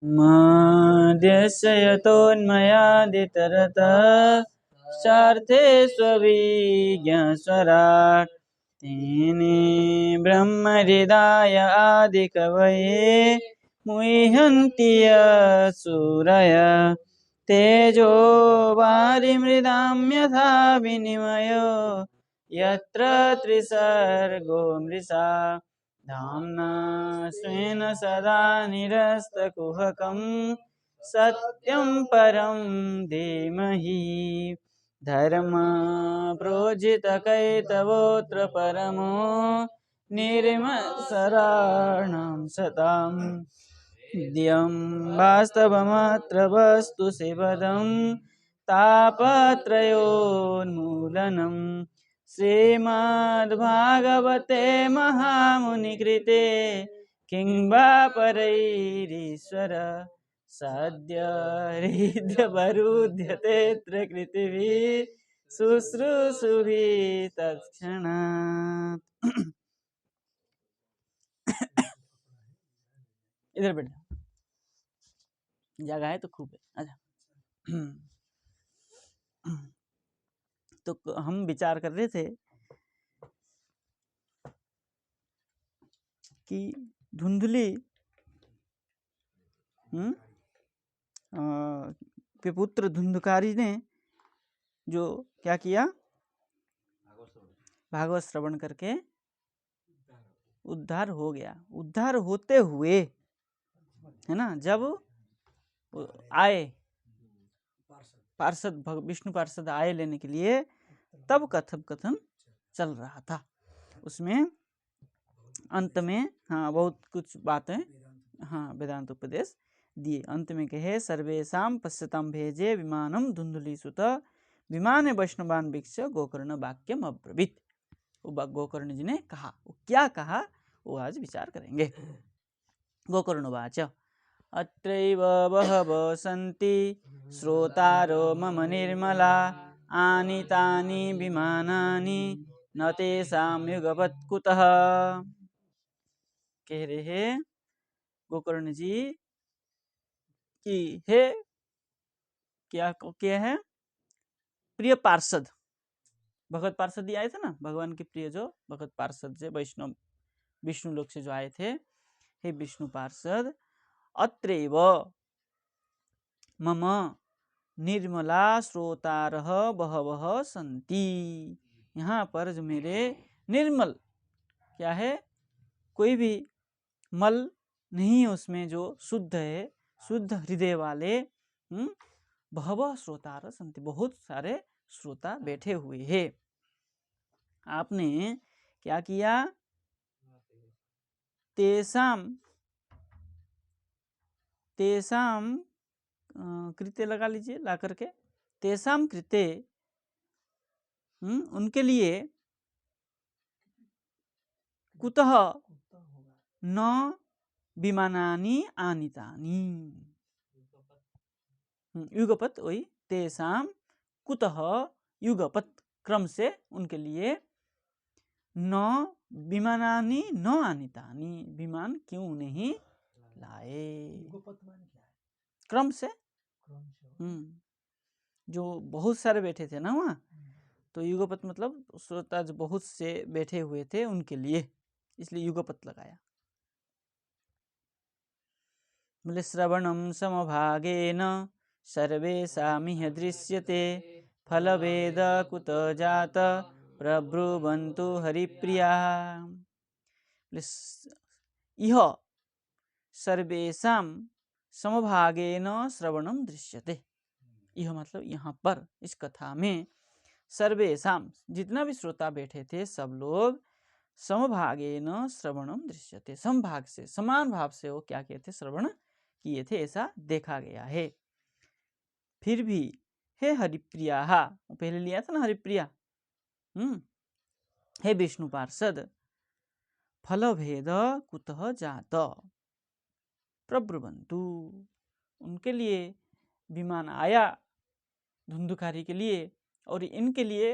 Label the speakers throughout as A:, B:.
A: मध्यस्य यतोन्मयादितरतः स्वार्थे स्वविज्ञस्वराट् तेने ब्रह्महृदाय आदिकवये मुह्यन्ति सूरयः तेजो वारिमृदां यथा विनिमयो यत्र त्रिसर्गो मृषा धाम्ना स्वेन सदा निरस्तकुहकं सत्यं परं धीमहि धर्मप्रोजितकैतवोऽत्र परमो निर्मत्सराणां सताम् द्यं वास्तवमत्र वस्तु सेवदं तापत्रयोन्मूलनम् श्रीमद्भागवते महामुनिकृते किं वा परैरीश्वर सद्य हृद्यवरुध्यतेऽत्र कृतिभिः शुश्रूषुभिः तत्क्षणात्। इधर बैठ जाओ, जगह है तो खूब है। अच्छा, तो हम विचार कर रहे थे कि धुंधली के पुत्र धुंधकारी ने जो क्या किया, भागवत श्रवण करके उद्धार हो गया। उद्धार होते हुए है ना, जब आए पार्षद विष्णु पार्षद आए लेने के लिए, तब कथन चल रहा था। उसमें अंत में बहुत कुछ बातें वेदांत उपदेश दिए। अंत में कहे सर्वेषां पश्यतां भेजे विमानम धुंधली सुत विमाने वैष्णवान वीक्ष्य गोकर्ण वाक्यम अब्रवीत। वो गोकर्ण जी ने कहा, वो क्या कहा वो आज विचार करेंगे। गोकर्णवाच अत्रैव बहवो सन्ति श्रोतारो मम निर्मला आनीतानि विमानानि न तेषां युगपत् कुतः। कह रहे हैं गोकर्ण जी कि हे क्या है, प्रिय पार्षद, भगवत पार्षद आए थे ना, भगवान के प्रिय जो भगवत पार्षद से वैष्णव विष्णु लोक से जो आए थे, हे विष्णु पार्षद अत्रैव मम निर्मला श्रोतारः बहवः सन्ति। यहाँ पर जो मेरे निर्मल क्या है, कोई भी मल नहीं है उसमें, जो शुद्ध है, शुद्ध हृदय वाले बहवः श्रोतारः सन्ति, बहुत सारे श्रोता बैठे हुए हैं। आपने क्या किया, तेसाम कृते लगा लीजिए ला करके, तेसाम कृते उनके लिए कुतः न विमानानि आनीतानि, युगपत, वही तेसाम कुतः युगपत क्रम से उनके लिए न विमानानि न आनीतानि, विमान क्यों नहीं लाए। क्रम से जो बहुत सारे बैठे थे ना वहाँ, तो युगपत मतलब श्रोता जो बहुत से बैठे हुए थे उनके लिए, इसलिए युगपत लगाया। बोले श्रवणं समभागेन सर्वेषामिह दृश्यते फलभेद कुत जात प्रब्रुवन्तु हरिप्रियाः। इह सर्वेषां समभागेन श्रवणं दृश्यते। यह मतलब यहाँ पर इस कथा में सर्वेषां, जितना भी श्रोता बैठे थे सब लोग, समभागेन श्रवणं दृश्यते, समभाग से, समान भाव से वो क्या किए थे, श्रवण किए थे, ऐसा देखा गया है। फिर भी हे हरिप्रिया, पहले लिया था ना हरिप्रिया, हे विष्णु पार्षद, फल भेद कुतः जात प्रब्रुवन्तु, उनके लिए विमान आया धुंधुकारी के लिए, और इनके लिए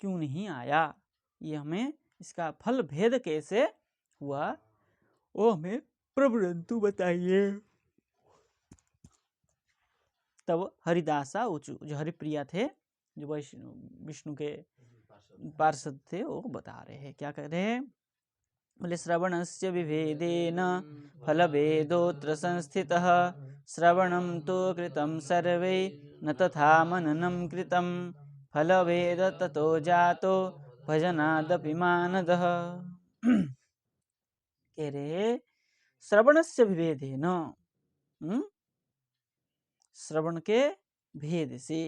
A: क्यों नहीं आया, ये हमें इसका फल भेद कैसे हुआ वो हमें प्रब्रुवन्तु बताइए। तब हरिदासा ऊचु, जो हरिप्रिया थे, जो विष्णु के पार्षद थे, वो बता रहे हैं, क्या कह रहे हैं, बोले श्रवणस्य विभेदेन फलभेदोऽत्र संस्थितः श्रवणं तु कृतं सर्वै न तथा मननं कृतं फलभेद ततो जातो भजनादपि मानदः। कह रहे श्रवणस्य विभेदेन, श्रवण के भेद से,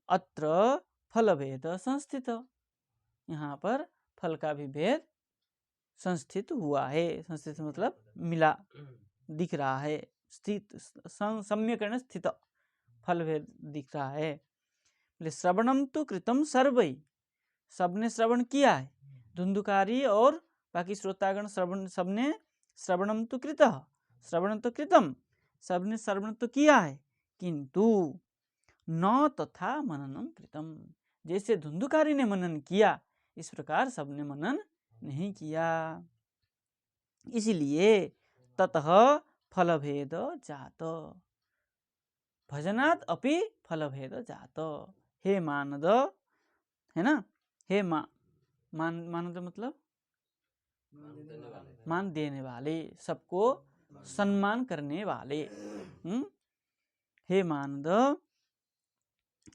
A: अत्र फलभेद संस्थित, यहाँ पर फल का भी भेद संस्थित हुआ है। संस्थित मतलब मिला, दिख रहा है, स्थित, सम्यक स्थित, फल भेद दिख रहा है। श्रवणम तो कृतम सर्वै, सबने श्रवण किया है, धुंधुकारी और बाकी श्रोतागण श्रवण, सबने श्रवणम तो कृतः, श्रवण तो कृतम, सबने श्रवण तो किया है, किंतु न तथा मननम कृतम, जैसे धुंधुकारी ने मनन किया इस प्रकार सबने मनन नहीं किया, इसलिए ततः फलभेद जात, भजनात् अपि फलभेद जात। हे मानद, है ना, हे मानद मतलब मान देने वाले, सबको सम्मान करने वाले, हे मानद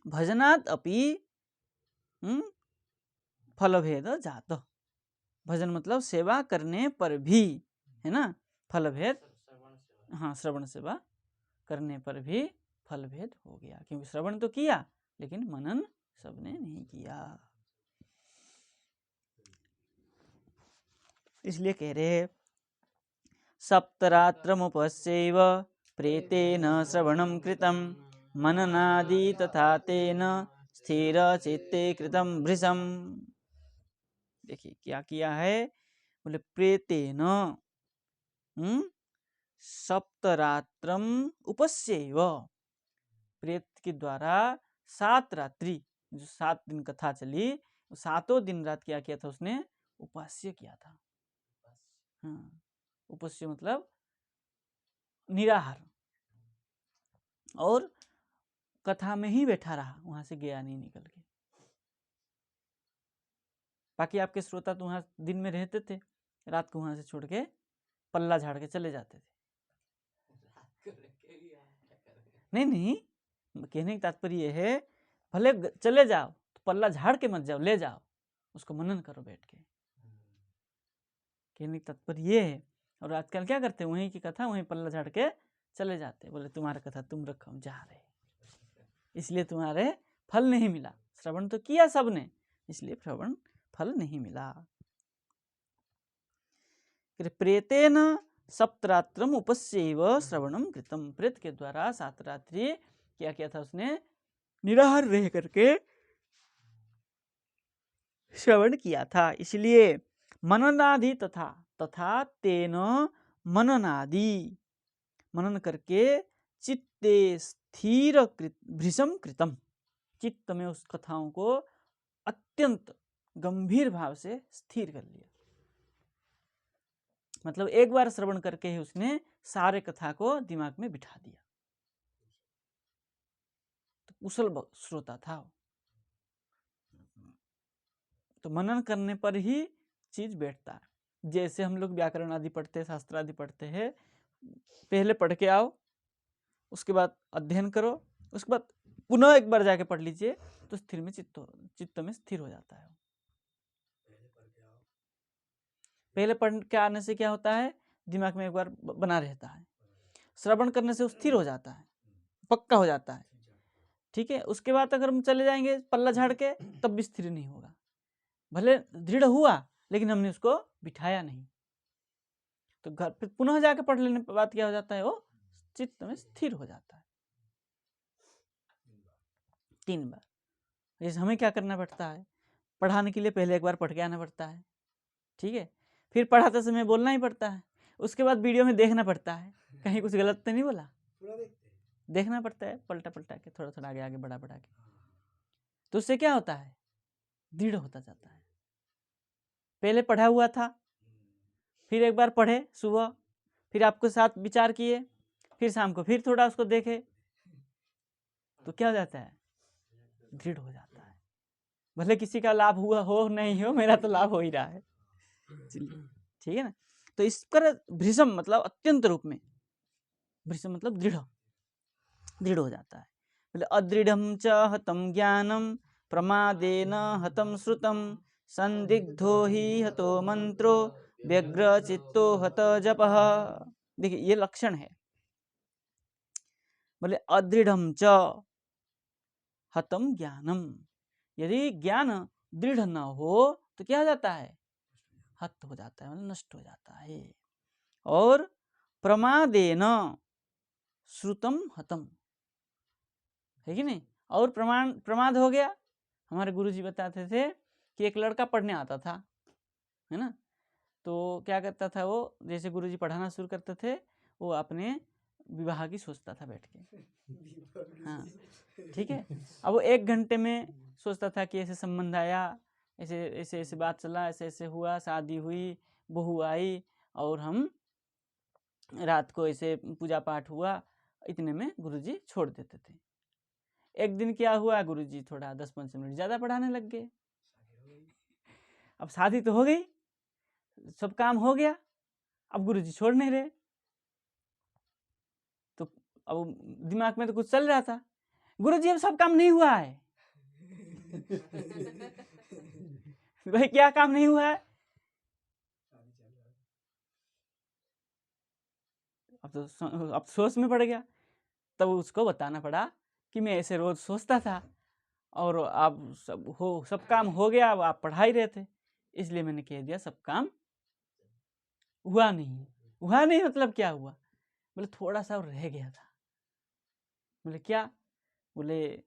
A: भजनात् अपि फलभेद जात, भजन मतलब सेवा करने पर भी, है ना, फलभेद, हाँ, श्रवण सेवा करने पर भी फलभेद हो गया, क्योंकि श्रवण तो किया लेकिन मनन सबने नहीं किया। इसलिए कह रहे सप्तरात्रमुपस्यैव प्रेतेन श्रवणं कृतं मननादि तथा तेन स्थिर चित्ते कृतं भृशम। देखिए क्या किया है, बोले प्रेतेन सप्तरात्रम उपस्यैव, प्रेत के द्वारा 7 रात्रि, जो 7 दिन कथा चली, 7 दिन रात क्या किया था उसने, उपास्य किया था। हाँ, उपस्य मतलब निराहार, और कथा में ही बैठा रहा, वहां से गया नहीं निकल के। बाकी आपके श्रोता तो वहां दिन में रहते थे, रात को वहां से छोड़ के पल्ला झाड़ के चले जाते थे। नहीं, कहने का तात्पर्य यह है, भले चले जाओ तो पल्ला झाड़ के मत जाओ, ले जाओ उसको, मनन करो बैठ के, कहने का तात्पर्य ये है। और आजकल क्या करते हैं, वहीं की कथा वहीं पल्ला झाड़ के चले जाते, बोले तुम्हारा कथा तुम रखो, हम जा रहे, इसलिए तुम्हारे फल नहीं मिला। श्रवण तो किया सबने, इसलिए श्रवण फल नहीं मिला। प्रेतेन सप्तरात्रम उपस्यैव श्रवणम कृतम, प्रेत के द्वारा 7 रात्रि क्या किया था उसने, निराहार रह करके श्रवण किया था। इसलिए मननादि तथा तेन मननादि, मनन करके चित्ते स्थिर भृशम कृतम, चित्त में उस कथाओं को अत्यंत गंभीर भाव से स्थिर कर लिया। मतलब एक बार श्रवण करके ही उसने सारे कथा को दिमाग में बिठा दिया, तो कुशल श्रोता था। तो मनन करने पर ही चीज बैठता है। जैसे हम लोग व्याकरण आदि पढ़ते हैं, शास्त्र आदि पढ़ते हैं, पहले पढ़ के आओ, उसके बाद अध्ययन करो, उसके बाद पुनः एक बार जाके पढ़ लीजिए, तो स्थिर में चित्त में स्थिर हो जाता है। पहले पढ़ के आने से क्या होता है, दिमाग में एक बार बना रहता है, श्रवण करने से स्थिर हो जाता है, पक्का हो जाता है, ठीक है। उसके बाद अगर हम चले जाएंगे पल्ला झाड़ के, तब भी स्थिर नहीं होगा, भले दृढ़ हुआ लेकिन हमने उसको बिठाया नहीं। तो घर पे पुनः जाके पढ़ लेने के बाद क्या हो जाता है, वो चित्त में स्थिर हो जाता है 3 बार। जैसे हमें क्या करना पड़ता है, पढ़ाने के लिए पहले एक बार पढ़ के आना पड़ता है, ठीक है, फिर पढ़ाते समय बोलना ही पड़ता है, उसके बाद वीडियो में देखना पड़ता है, कहीं कुछ गलत तो नहीं बोला, देखना पड़ता है, पलटा पलटा के, थोड़ा थोड़ा आगे आगे बढ़ा बढ़ा के, तो उससे क्या होता है, दृढ़ होता जाता है। पहले पढ़ा हुआ था, फिर एक बार पढ़े सुबह, फिर आपके साथ विचार किए, फिर शाम को फिर थोड़ा उसको देखे, तो क्या हो जाता है, दृढ़ हो जाता है। भले किसी का लाभ हुआ हो नहीं हो, मेरा तो लाभ हो ही रहा है। चलिए ठीक है ना। तो इस पर भृशम मतलब अत्यंत रूप में, भृशम मतलब दृढ़, दृढ़ हो जाता है। बोले अदृढ़म च हतम ज्ञानम प्रमादेन हतम श्रुतम संदिग्धो ही हतो मंत्रो व्यग्र चित्तो हत जपः। देखिए ये लक्षण है। बोले अदृढ़म च हतम ज्ञानम, यदि ज्ञान दृढ़ न हो तो क्या हो जाता है, हत हो जाता है, मतलब नष्ट हो जाता है। और प्रमादेन श्रुतम हतम, है कि नहीं। और प्रमाद हो गया। हमारे गुरुजी बताते थे कि एक लड़का पढ़ने आता था, है ना, तो क्या करता था वो, जैसे गुरुजी पढ़ाना शुरू करते थे, वो अपने विवाह की सोचता था बैठ के। हाँ ठीक है। अब वो 1 घंटे में सोचता था कि ऐसे संबंध आया, ऐसे ऐसे ऐसे बात चला, ऐसे ऐसे हुआ, शादी हुई, बहू आई, और हम रात को ऐसे पूजा पाठ हुआ, इतने में गुरुजी छोड़ देते थे। एक दिन क्या हुआ, गुरुजी थोड़ा 10-15 मिनट ज़्यादा पढ़ाने लग गए। अब शादी तो हो गई, सब काम हो गया, अब गुरुजी छोड़ नहीं रहे। तो अब दिमाग में तो कुछ चल रहा था, गुरुजी अब सब काम नहीं हुआ है। भाई क्या काम नहीं हुआ है, अब सोच में पड़ गया। तब उसको बताना पड़ा कि मैं ऐसे रोज सोचता था, और अब सब काम हो गया, अब आप पढ़ा ही रहे थे, इसलिए मैंने कह दिया सब काम हुआ नहीं। हुआ नहीं मतलब क्या हुआ, बोले थोड़ा सा और रह गया था। बोले क्या, बोले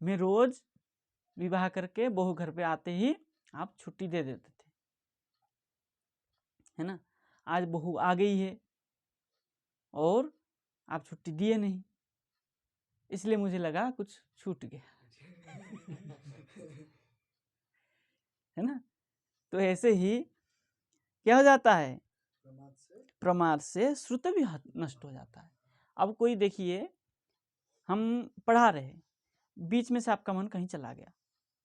A: मैं रोज विवाह करके बहू घर पे आते ही आप छुट्टी दे देते थे, है ना, आज बहू आ गई है और आप छुट्टी दिए नहीं, इसलिए मुझे लगा कुछ छूट गया। है ना। तो ऐसे ही क्या हो जाता है, प्रमाद से श्रुत भी नष्ट हो जाता है। अब कोई देखिए, हम पढ़ा रहे, बीच में से आपका मन कहीं चला गया।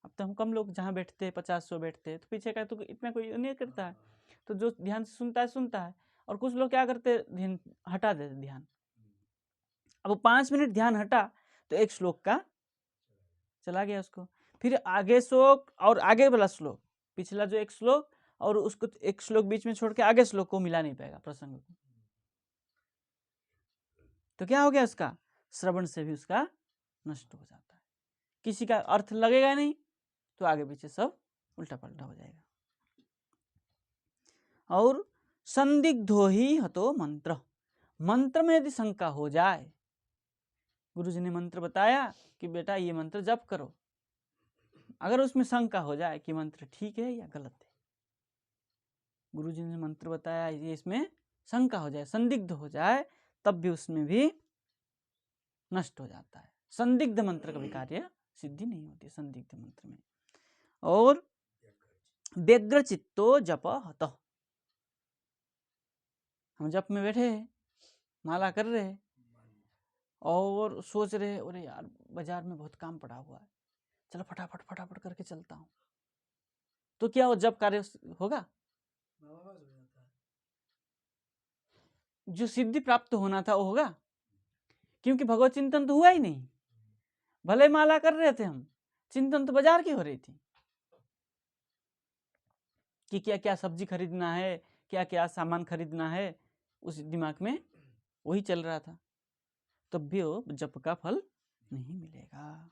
A: अब तो हम कम लोग जहाँ बैठते हैं 50-100 बैठते हैं, तो पीछे का तो इतना कोई नहीं करता है, तो जो ध्यान से सुनता है। और कुछ लोग क्या करते, ध्यान हटा देते ध्यान। अब 5 मिनट ध्यान हटा तो एक श्लोक का चला गया उसको, फिर आगे श्लोक और आगे वाला श्लोक, पिछला जो एक श्लोक और उसको एक श्लोक बीच में छोड़ के आगे श्लोक को मिला नहीं पाएगा प्रसंग को। तो क्या हो गया, उसका श्रवण से भी उसका नष्ट हो जाता है, किसी का अर्थ लगेगा नहीं, तो आगे पीछे सब उल्टा पल्टा हो जाएगा। और संदिग्धो ही हतो मंत्र, मंत्र में यदि शंका हो जाए, गुरुजी ने मंत्र बताया कि बेटा ये मंत्र जप करो, अगर उसमें शंका हो जाए कि मंत्र ठीक है या गलत है, गुरुजी ने मंत्र बताया, ये इसमें शंका हो जाए, संदिग्ध हो जाए, तब भी उसमें भी नष्ट हो जाता है। संदिग्ध मंत्र का भी कार्य सिद्धि नहीं होती संदिग्ध मंत्र में। और व्यग्र चित्तो जप हत, हम जप में बैठे हैं, माला कर रहे हैं, और सोच रहे, अरे यार बाजार में बहुत काम पड़ा हुआ है, चलो फटाफट फटाफट करके चलता हूँ, तो क्या वो जप कार्य होगा, जो सिद्धि प्राप्त होना था वो होगा, क्योंकि भगवत चिंतन तो हुआ ही नहीं। भले माला कर रहे थे हम, चिंतन तो बाजार की हो रही थी कि क्या क्या सब्जी खरीदना है, क्या क्या सामान खरीदना है, उस दिमाग में वही चल रहा था, तब भी वो जप का फल नहीं मिलेगा।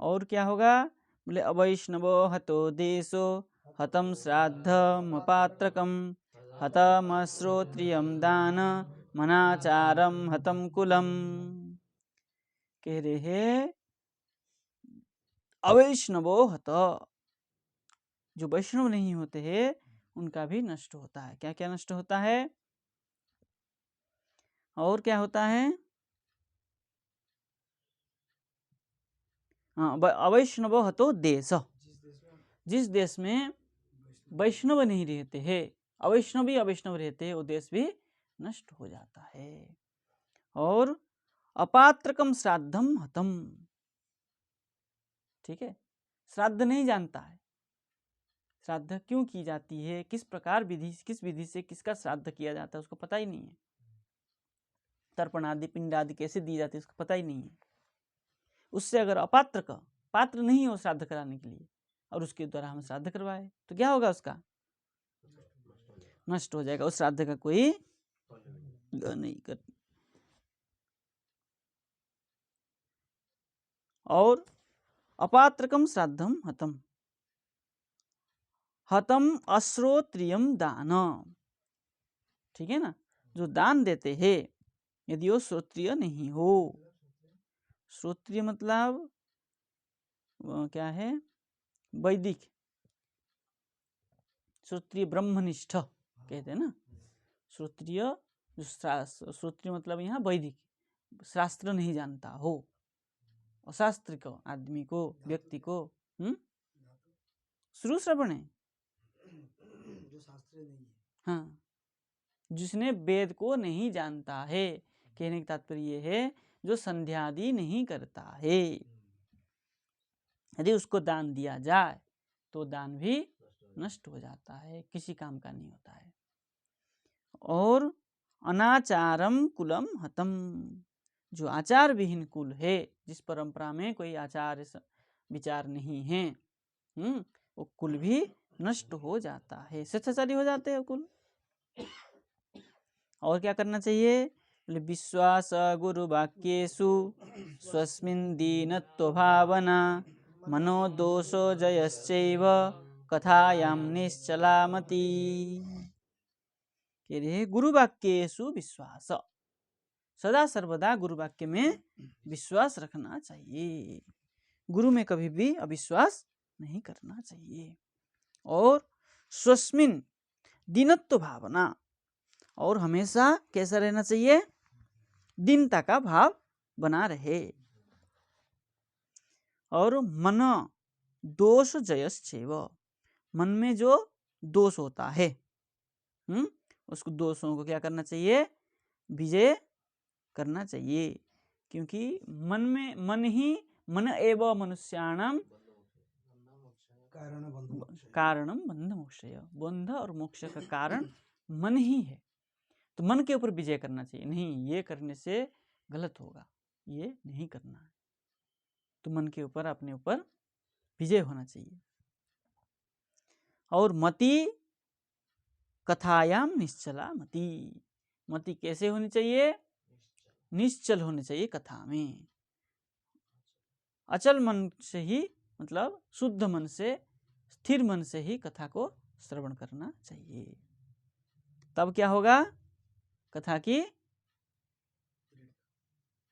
A: और क्या होगा, बोले अवैष्णवो हतो देशो हतम श्राद्धम पात्रकम हतम श्रोत्रियम दान मनाचारम हतम कुलम। कह रहे हैं अवैष्णवो हत, जो वैष्णव नहीं होते हैं उनका भी नष्ट होता है। क्या क्या नष्ट होता है, और क्या होता है, अवैष्णव हतो देश, जिस देश में वैष्णव नहीं रहते हैं, अवैष्णवी अवैष्णव रहते हैं, वो देश भी नष्ट हो जाता है। और अपात्रकम श्राद्धम हतम, ठीक है, श्राद्ध नहीं जानता है, श्राद्ध क्यों की जाती है, किस प्रकार विधि, किस विधि से किसका श्राद्ध किया जाता है उसको पता ही नहीं है, तर्पण आदि पिंड आदि कैसे दी जाती है उसको पता ही नहीं है। उससे अगर अपात्र का, पात्र नहीं हो श्राद्ध कराने के लिए और उसके द्वारा हम श्राद्ध करवाए तो क्या होगा, उसका नष्ट हो जाएगा, उस श्राद्ध का कोई नहीं कर। और अपात्रकम श्राद्धम हतम, हतम अश्रोत्रियम दान, ठीक है ना, जो दान देते हैं यदि वो श्रोत्रिय नहीं हो, श्रोत्रिय मतलब क्या है, वैदिक, श्रोत्रिय ब्रह्मनिष्ठ कहते हैं ना, श्रोत्रिय जो श्रोत्रिय मतलब यहाँ वैदिक, शास्त्र नहीं जानता हो, अशास्त्र को आदमी को, व्यक्ति को, श्रु श्रवण है
B: जो शास्त्र नहीं है,
A: हाँ, जिसने वेद को नहीं जानता है, कहने का तात्पर्य ये है जो संध्यादि नहीं करता है, यदि उसको दान दिया जाए तो दान भी नष्ट हो जाता है, किसी काम का नहीं होता है। और अनाचारम कुलम हतम, जो आचार विहीन कुल है, जिस परंपरा में कोई आचार विचार नहीं है, वो कुल भी नष्ट हो जाता है, शिष्टाचारी हो जाते हैं कुल। और क्या करना चाहिए, विश्वास गुरु वाक्येषु स्वस्मिन् दीनत्व भावना मनोदोषो जयश्चैव कथायां निश्चलामति। कह रहे गुरु वाक्येषु विश्वास, सदा सर्वदा गुरु वाक्य में विश्वास रखना चाहिए, गुरु में कभी भी अविश्वास नहीं करना चाहिए। और स्वस्मिन दीनत्व भावना, और हमेशा कैसा रहना चाहिए, दीनता का भाव बना रहे। और मन दोष जयश्चैव, मन में जो दोष होता है उसको, दोषों को क्या करना चाहिए, विजय करना चाहिए, क्योंकि मन एव मनुष्याणाम कारणम बंध मोक्षय, बंध और मोक्ष का कारण मन ही है, तो मन के ऊपर विजय करना चाहिए, नहीं ये करने से गलत होगा, ये नहीं करना है, तो मन के ऊपर, अपने ऊपर विजय होना चाहिए। और मति कथायाम निश्चला मति, मति कैसे होनी चाहिए, निश्चल होनी चाहिए कथा में, अचल मन से ही, मतलब शुद्ध मन से, स्थिर मन से ही कथा को श्रवण करना चाहिए, तब क्या होगा, कथा की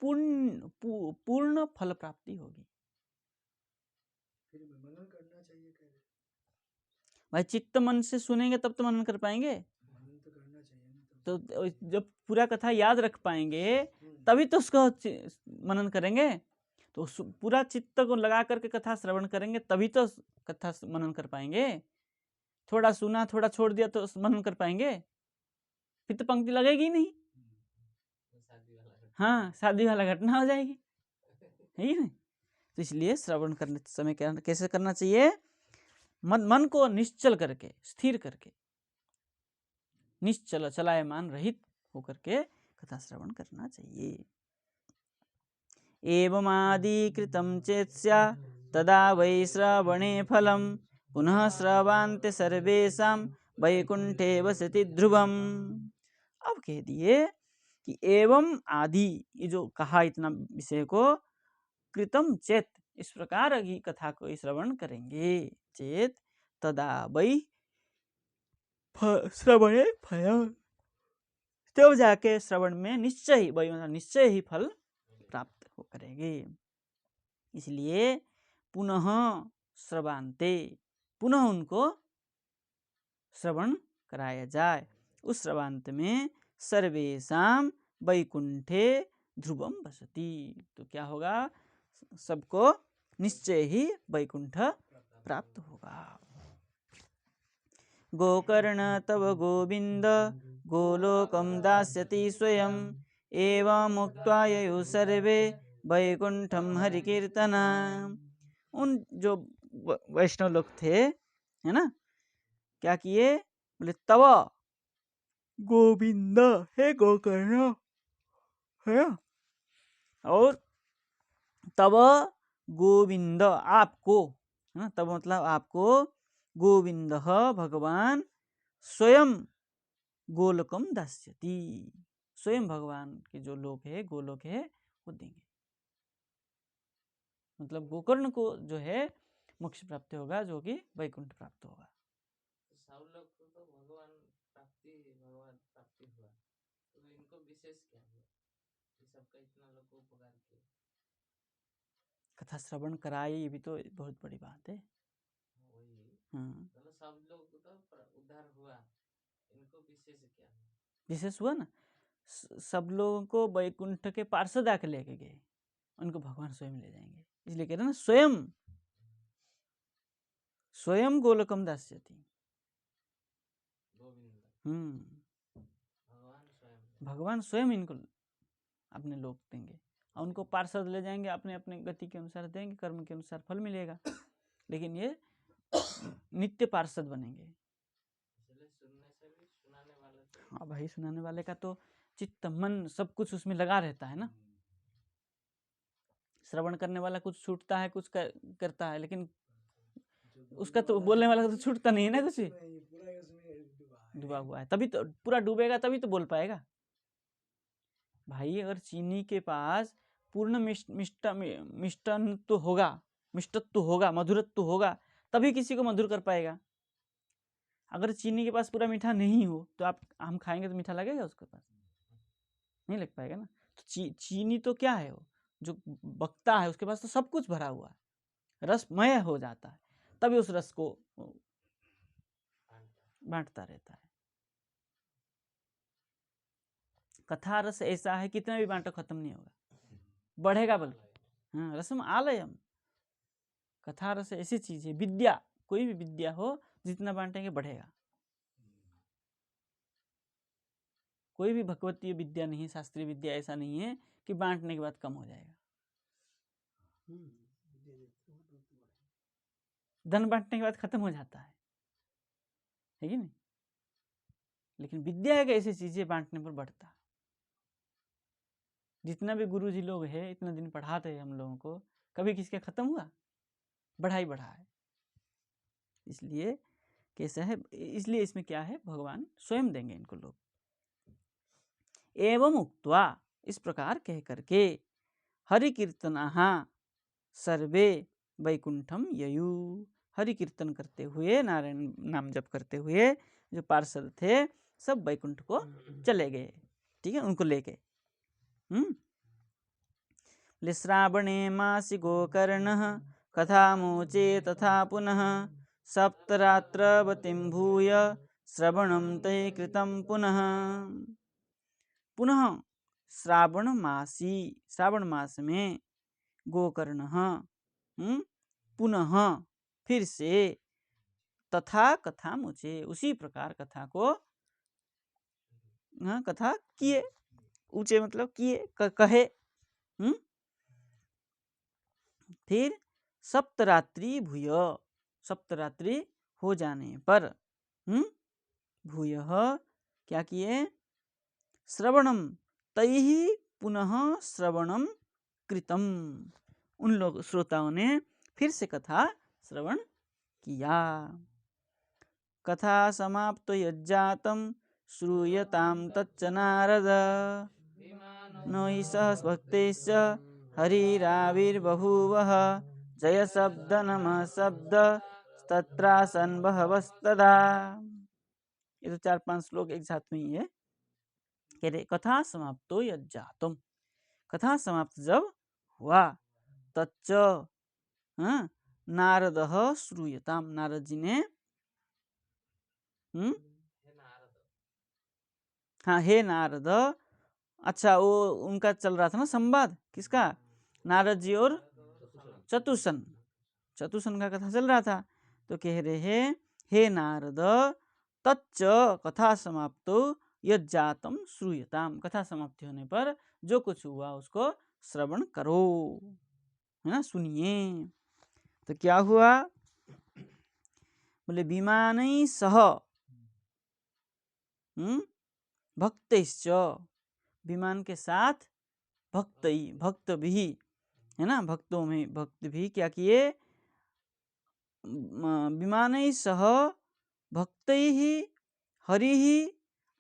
A: पूर्ण फल प्राप्ति होगी।
B: मनन करना चाहिए,
A: भाई चित्त मन से सुनेंगे तब तो मनन कर पाएंगे,
B: मनन तो करना चाहिए,
A: तो जब पूरा कथा याद रख पाएंगे तभी तो उसको मनन करेंगे, तो पूरा चित्त को लगा करके कथा श्रवण करेंगे तभी तो कथा मनन कर पाएंगे, थोड़ा सुना थोड़ा छोड़ दिया तो मनन कर पाएंगे, फिर तो पंक्ति लगेगी नहीं, हाँ शादी वाला घटना हो जाएगी, है ही नहीं। तो इसलिए श्रवण करने समय कैसे करना चाहिए, मन को निश्चल करके, स्थिर करके, निश्चल चलायमान रहित होकर के कथा श्रवण करना चाहिए। एवमादिकृतं चेत्स्या तदा वै श्रवणे फलम, पुनः श्रवान्ते सर्वेषां वैकुंठे वसति ध्रुवम। अब कह दिए कि एवं आदि, ये जो कहा इतना विषय को, कृतम चेत, इस प्रकार की कथा को श्रवण करेंगे, चेत तदा वै श्रवणे फल, तब जाके श्रवण में निश्चय ही, वही निश्चय ही फल प्राप्त हो करेंगे। इसलिए पुनः श्रवान्ते, पुनः उनको श्रवण कराया जाए, उस श्रवान्त में सर्वेषां वैकुंठे ध्रुवम वसति, तो क्या होगा, सबको निश्चय ही वैकुंठ प्राप्त होगा। गोकर्ण तव गोविंद गोलोकम दास्यति स्वयं, एवं मुक्त्वा ययुः सर्वे वैकुंठम हरिकीर्तना। उन जो वैष्णव लोग थे, है ना, क्या किए, बोले तब गोविंद, हे गोकर्ण, है ना? और तब गोविंद, आपको, है ना, तब मतलब आपको, गोविंद भगवान स्वयं गोलोकम दास्यति, स्वयं भगवान के जो लोक है, गोलोक है, वो देंगे। मतलब गोकर्ण को जो है मोक्ष प्राप्ति होगा, जो कि वैकुंठ प्राप्त होगा।
C: सब लोग को तो भगवान प्राप्ति हुआ, तो इनको विशेष क्या हुआ, ये सबका इतना लोग को उपकार किया।
A: कथा श्रवण कराई, ये भी तो बहुत बड़ी बात है।
C: वही,
A: हाँ,
C: सब लोग को तो उद्धार हुआ, इनको विशेष क्या हुआ?
A: विशेष हुआ ना, सब लोगों को वैकुंठ के पार्षद आके लेके गए, उनको भगवान स्वयं ले जाएंगे, इसलिए कह रहे ना स्वयं, स्वयं गोलोकम दास्यति।
C: गोविंद
A: भगवान स्वयं इनको अपने लोक देंगे, और उनको पार्षद ले जाएंगे, अपने अपने गति के अनुसार देंगे, कर्म के अनुसार फल मिलेगा, लेकिन ये नित्य पार्षद बनेंगे।
C: सुनने से भी सुनाने वाले
A: हाँ भाई, सुनाने वाले का तो चित्त मन सब कुछ उसमें लगा रहता है ना। श्रवण करने वाला कुछ छूटता है, कुछ करता है, लेकिन उसका तो बोलने वाला तो छूटता नहीं है ना, कुछ डूबा हुआ है, तभी तो पूरा डूबेगा, तभी तो बोल पाएगा। भाई अगर चीनी के पास पूर्ण मिष्टन तो होगा, मिष्टत्व होगा, मधुरत्व होगा, तभी किसी को मधुर कर पाएगा। अगर चीनी के पास पूरा मीठा नहीं हो तो आप हम खाएंगे तो मीठा लगेगा, उसके पास नहीं लग पाएगा ना। तो चीनी तो क्या है, वो जो बकता है उसके पास तो सब कुछ भरा हुआ है, रसमय हो जाता है, तभी उस रस को बांटता रहता है। कथा रस ऐसा है, कितना भी बांटो खत्म नहीं होगा, बढ़ेगा बल्कि। हाँ, रसम आलयम, कथा रस ऐसी चीज है, विद्या, कोई भी विद्या हो, जितना बांटेंगे बढ़ेगा। कोई भी भगवतीय विद्या नहीं, शास्त्रीय विद्या ऐसा नहीं है कि बांटने के बाद कम हो जाएगा। धन बांटने के बाद खत्म हो जाता है कि नहीं, लेकिन विद्या एक ऐसी चीज है बांटने पर बढ़ता है। जितना भी गुरुजी लोग हैं, इतना दिन पढ़ाते हैं हम लोगों को, कभी किसके खत्म हुआ, बढ़ा ही बढ़ा है। इसलिए कैसा है, इसलिए इसमें क्या है, भगवान स्वयं देंगे इनको लोग। एवं उक्त्वा, इस प्रकार कह करके, हरि कीर्तनाः सर्वे वैकुंठम ययु, हरि कीर्तन करते हुए, नारायण नाम जप करते हुए जो पार्षद थे सब वैकुंठ को चले गए। ठीक है, उनको लेके श्रावणे मासि गोकर्णः कथामोचे तथा पुनः सप्तरात्रवतीं भूय श्रवणं ते कृतं पुनः। पुनः श्रावण मास में गोकर्ण पुनः फिर से तथा कथा मुझे, उसी प्रकार कथा को कथा किए, ऊंचे मतलब किए, कहे। फिर सप्तरात्रि भूय, सप्तरात्रि हो जाने पर भूय क्या किए, श्रवणम तैः पुनः श्रवणम कृतम, उन लोग श्रोताओं ने फिर से कथा श्रवण किया। कथा समाप्त यज्जातम श्रूयताम तच्च नारद नो हि सह भक्तैश्च हरिराविर्बभूवः जय शब्द नमः शब्द तत्रासन बहवस्तदा। ये तो 4-5 श्लोक एक साथ में ही है। कह रहे कथा समाप्तो यज्जातम, कथा समाप्त जब हुआ, तच्च नारद श्रूयताम, नारद जी ने हाँ हे नारद, अच्छा वो उनका चल रहा था ना संवाद, किसका, नारद जी और चतुसन का कथा चल रहा था। तो कह रहे हैं हे नारद, तच्च कथा समाप्तो यज्जातम श्रूयताम, कथा समाप्ति होने पर जो कुछ हुआ उसको श्रवण करो, है ना, सुनिए। तो क्या हुआ, बोले विमानै सह भक्तैश्च, विमान के साथ भक्त भी, है ना, भक्तों में भक्त भी क्या किए, विमानै सह भक्तैः हरिः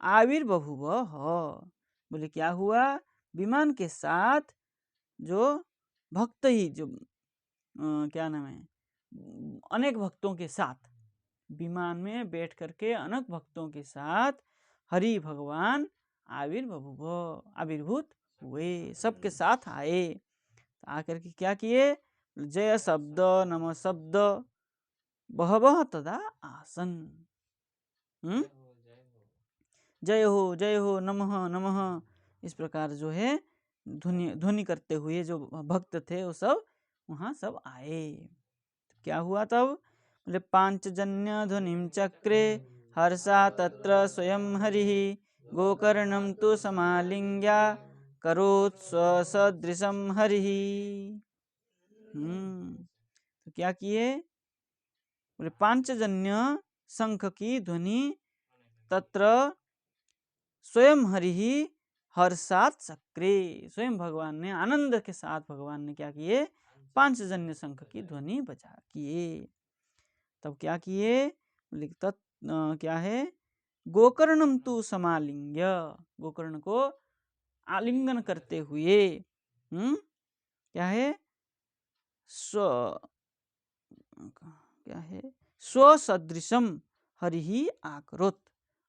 A: आविर्बभूव। बोले क्या हुआ, विमान के साथ जो भक्त ही, जो क्या नाम है, अनेक भक्तों के साथ, विमान में बैठ करके अनेक भक्तों के साथ हरि भगवान आविर्भूत हुए, सबके साथ आए। आकर के क्या किए, जय शब्द नम शब्द बहवः तदा आसन। जय हो नमः नमः, इस प्रकार जो है ध्वनि करते हुए जो भक्त थे वो सब वहाँ सब आए। तो क्या हुआ तब, बोले पांचजन्य ध्वनिम चक्रे हर्षा तत्र स्वयं हरिः गोकर्णम तु समालिंग्या करोत् स्वसदृशम हरिः। तो क्या किए, बोले पांचजन्य शंख की ध्वनि, तत्र स्वयं हरिः हर्षात चक्रे, स्वयं भगवान ने आनंद के साथ भगवान ने क्या किए, पांचजन्य शंख की ध्वनि बजा किए। तब क्या किए, क्या है, गोकर्णम तु समालिंग्य, गोकर्ण को आलिंगन करते हुए, क्या है, क्या है, स्वसदृशम हरिः आकरोत,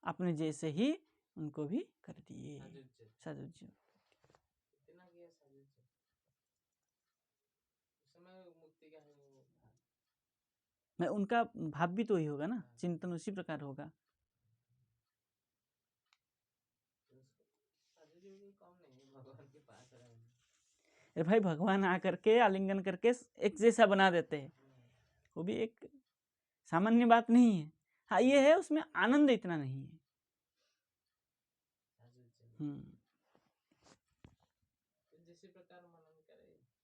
A: अपने जैसे ही उनको भी कर दिए, साजुज्य। मैं उनका भाव भी तो ही होगा ना, चिंतन उसी प्रकार होगा। अरे भाई, भगवान आकर के आलिंगन करके एक जैसा बना देते हैं, वो भी एक सामान्य बात नहीं है। हाँ ये है, उसमें आनंद इतना नहीं है।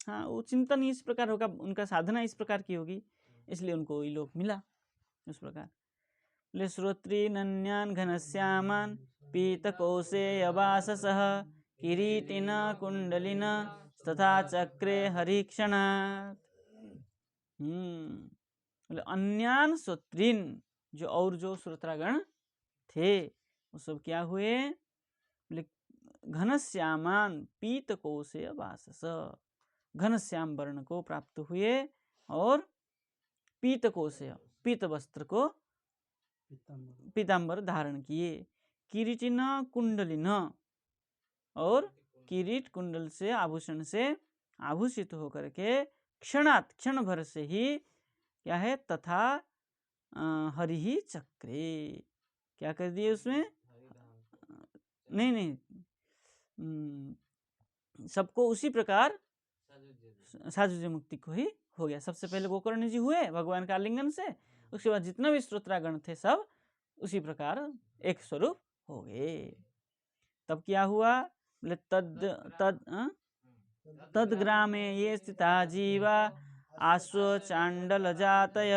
A: हाँ, वो चिंतन इस प्रकार होगा, उनका साधना इस प्रकार की होगी, इसलिए उनको वही लोक मिला उस प्रकार। ले श्रोत्री नन्यान घनश्यामान पीतकोशेयवाससः किरीटिना कुंडलिना तथा चक्रे हरिक्षणात्। बोले अन्यान श्रोत्रीन, जो और जो श्रोत्रागण थे वो सब क्या हुए, बोले घनश्यामान पीतकोशेयवासस, घनश्याम वर्ण को प्राप्त हुए और पीतकोशेय, पीत वस्त्र को, पीताम्बर धारण किए, किरीटिना कुंडलिना, और किरीट कुंडल से आभूषण से आभूषित होकर के क्षणात, क्षण भर से ही क्या है, तथा हरि चक्रे, क्या कर दिए उसमें, नहीं सबको उसी प्रकार साजुज्य मुक्ति को ही हो गया। सबसे पहले गोकर्ण जी हुए भगवान का आलिंगन से, उसके बाद जितना भी श्रोत्रागण थे सब उसी प्रकार एक स्वरूप हो गए। तब क्या हुआ, बोले तद ग्रामे ये स्थिता जीवा आश्व चांडल जातय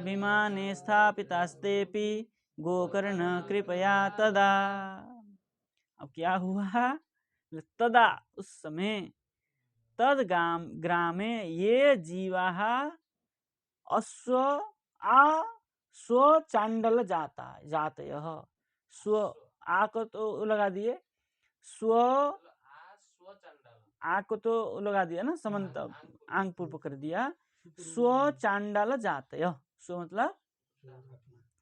A: विमाने स्थापितास्तेपि गोकर्ण कृपया तदा। अब क्या हुआ, तदा उस समय, तद ग्रामे ये जीवा अश्व स्व चांडल जातय, स्व आ को तो लगा दिए, स्व आ को तो लगा दिया ना, समन्त आंग पूर्व कर दिया, स्व चांडाल जातय, स्व मतलब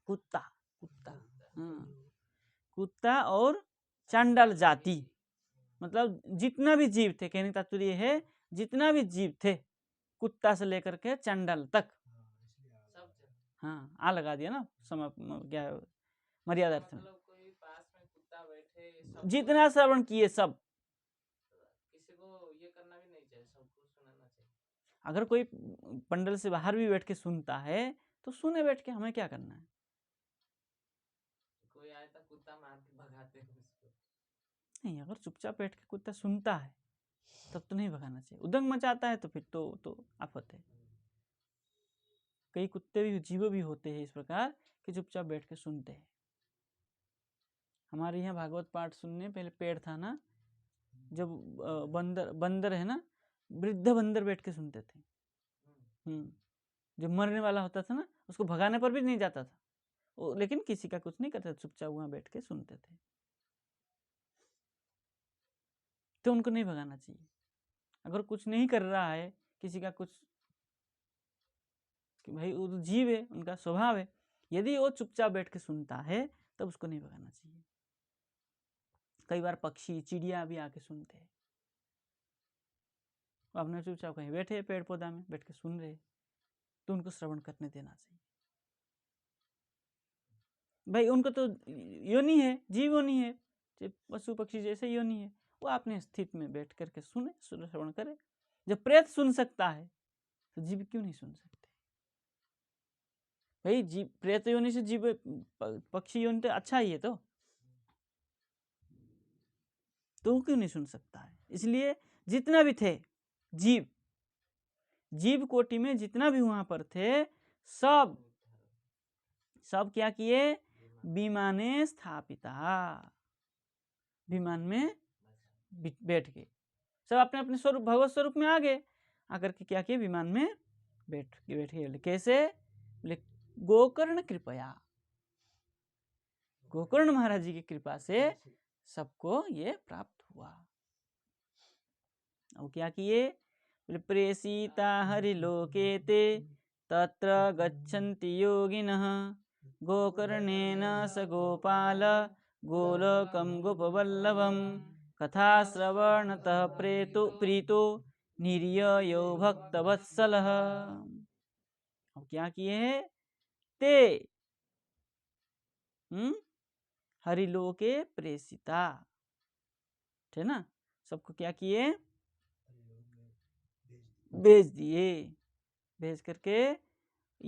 A: कुत्ता, कुत्ता, कुत्ता, और चांडाल जाति मतलब जितना भी जीव थे, कहने का तात्पर्य है जितना भी जीव थे, कुत्ता से लेकर के चांडाल तक, हाँ आ लगा दिया ना, क्या मर्यादा अर्थ में, जितना श्रवण किए सब,
C: किसी को ये करना भी नहीं चाहिए, सबको सुनाना चाहिए।
A: अगर कोई पंडल से बाहर भी बैठ के सुनता है तो सुने बैठ के, हमें क्या करना है।
C: कोई आया था कुत्ता मार के भगाते हैं उसको,
A: नहीं, अगर चुपचाप बैठ के कुत्ता सुनता है तब तो नहीं भगाना चाहिए, उदंग मचाता है तो फिर तो आफत है। कई कुत्ते भी जीव भी होते हैं इस प्रकार कि चुपचाप बैठ के सुनते हैं। हमारे यहाँ भागवत पाठ सुनने पहले पेड़ था ना, जब बंदर है ना, वृद्ध बंदर बैठ के सुनते थे। जो मरने वाला होता था ना, उसको भगाने पर भी नहीं जाता था वो, लेकिन किसी का कुछ नहीं करता, चुपचाप वहां बैठ के सुनते थे। तो उनको नहीं भगाना चाहिए। अगर कुछ नहीं कर रहा है किसी का कुछ, कि भाई वो तो जीव है, उनका स्वभाव है, यदि वो चुपचाप बैठ के सुनता है तब उसको नहीं भगाना चाहिए। कई बार पक्षी चिड़िया भी आके सुनते हैं, अपने चुपचाप कहीं बैठे पेड़ पौधा में बैठ के सुन रहे, तो उनको श्रवण करने देना चाहिए। भाई उनको तो योनि है, जीव योनि है, पशु पक्षी जैसे योनि है, वो अपने स्थिति में बैठ करके सुने, श्रवण करे। जब प्रेत सुन सकता है तो जीव क्यों नहीं सुन सकते? भाई जीव प्रेत योनि से जीव पक्षी योनि तो अच्छा ही है, तो वो क्यों नहीं सुन सकता है? इसलिए जितना भी थे जीव कोटि में जितना भी वहां पर थे, सब क्या किए? विमाने स्थापिता, विमान में बैठ गए, सब अपने अपने स्वरूप भगवत स्वरूप में आ गए, आकर के क्या किए? विमान में बैठ गए। कैसे? बोले गोकर्ण कृपया, गोकर्ण महाराज जी की कृपा से सबको ये प्राप्त हुआ। अब क्या किए? बोले प्रेषिता हरिलोके ते तत्र गच्छन्ति योगिनः गोकर्णेन स गोपाल गोलोकं गोपवल्लभं कथाश्रवणतः प्रीतो निर्ययो भक्तवत्सलः। अब क्या किए? ते हरिलोके प्रेषिता, है ना, सबको क्या किए? भेज दिए। भेज करके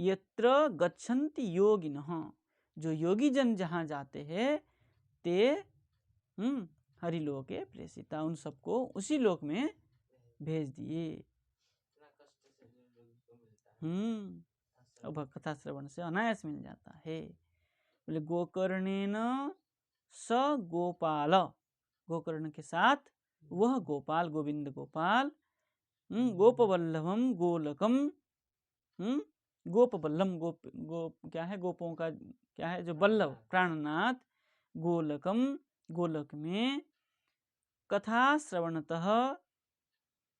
A: यत्र गच्छन्ति योगिनः, जो योगी जन जहाँ जाते हैं, ते हरिलोके प्रेषिता, उन सबको उसी लोक में भेज दिए। अब कथा श्रवण से अनायास मिल जाता है। बोले गोकर्णेन स गोपाल, गोकर्ण के साथ वह गोपाल, गोविंद गोपाल, गोपवल्लभम गोलकम, गोपवल्लम गोप क्या है? गोपों का क्या है? जो वल्लभ प्राणनाथ, गोलकम गोलक में, कथा श्रवणतः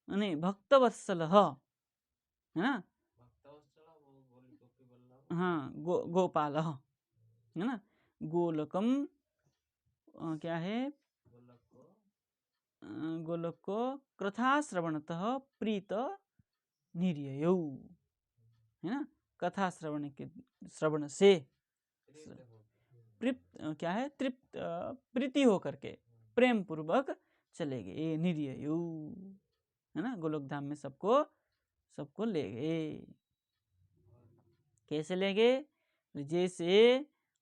A: नहीं भक्तवत्सल है ना, हाँ गोपाल है ना, गोलकम क्या है? गोलक को कथा श्रवणतः प्रीत निर्ययौ, है ना, कथा श्रवण से क्या है? तृप्त प्रीति होकर के प्रेम पूर्वक चले गए, निर्ययौ, है ना, गोलोक धाम में सबको ले गए। कैसे ले गए? जैसे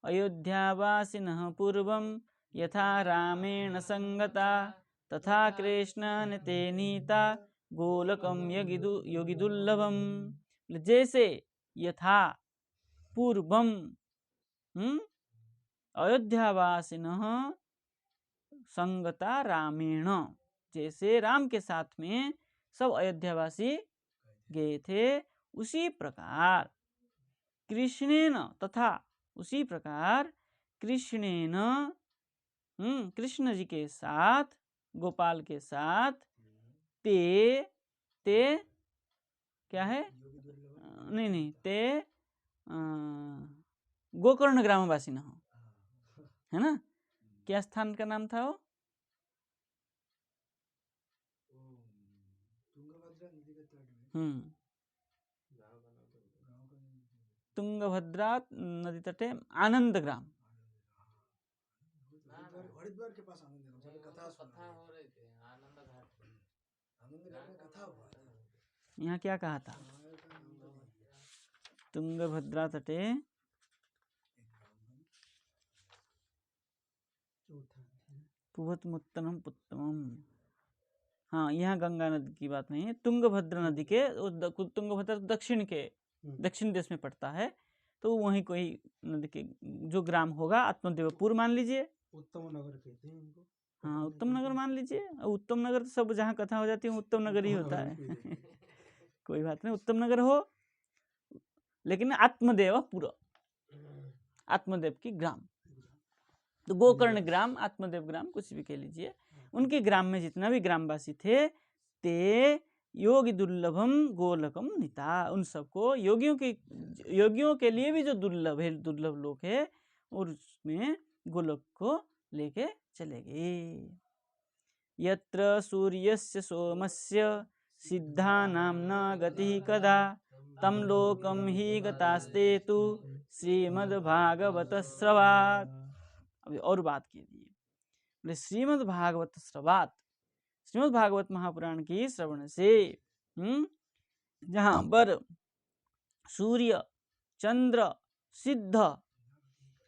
A: अयोध्यावासिनः पूर्वं यथा रामेण संगता तथा कृष्णेन ते नीता गोलकं योगिदुर्लभम। जैसे यथा पूर्वम अयोध्यावासिनः संगता रामेण, जैसे राम के साथ में सब अयोध्यावासी गए थे, उसी प्रकार कृष्णेन, तथा उसी प्रकार कृष्णेन, कृष्ण जी के साथ, गोपाल के साथ, ते क्या है? नहीं ते गोकर्ण ग्रामवासी न हो, है ना, क्या स्थान का नाम था वो? तुंगभद्रा नदी तटे आनंद ग्राम,
B: हरिद्वार के पास आनंद ग्राम, कथा हो रही थी, आनंद घाट में कथा हुआ था।
A: यहाँ क्या कहा था? तुंगभद्रा तटे पुवतमुत्तनम पुत्तमम। हाँ, यहाँ गंगा नदी की बात नहीं है, तुंगभद्रा नदी के, तुंगभद्रा दक्षिण के दक्षिण देश में पड़ता है, तो वहीं कोई नदी के जो ग्राम होगा, आत्मदेवपुर मान लीजिए,
B: उत्तम नगर कहते हैं इनको।
A: हाँ उत्तम नगर मान लीजिए। उत्तम नगर तो सब जहाँ कथा हो जाती है उत्तम नगर ही होता है कोई बात नहीं, उत्तम नगर हो, लेकिन आत्मदेवपुर, आत्मदेव की ग्राम, तो गोकर्ण ग्राम, आत्मदेव ग्राम, कुछ भी कह लीजिए। उनके ग्राम में जितना भी ग्रामवासी थे, ते योगी दुर्लभम गोलकम निता, उन सबको योगियों के लिए भी जो दुर्लभ है, दुर्लभ लोक है, और उसमें गोलक को लेके चले गए। यत्र सूर्यस्य सोमस्य सिद्धा नामना गति कदा तम लोकम ही गतास्ते तु श्रीमद्भागवत श्रवात। अभी और बात की दी, बोले श्रीमद्भागवत श्रवात, श्रीमद् भागवत महापुराण की श्रवण से जहाँ पर सूर्य चंद्र सिद्ध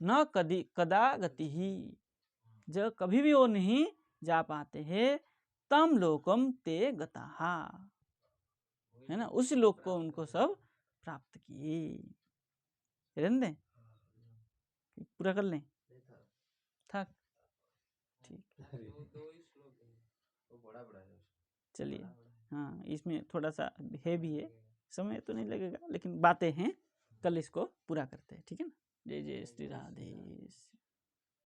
A: न कदा गति ही, जब कभी भी वो नहीं जा पाते हैं, तम लोकम ते गताहा, है ना, उस लोक को उनको सब प्राप्त किए। रहने दें, पूरा कर लें, था ठीक, चलिए। हाँ इसमें थोड़ा सा है भी है, समय तो नहीं लगेगा, लेकिन बातें हैं, कल इसको पूरा करते हैं, ठीक है ना। जय जय श्री राधे।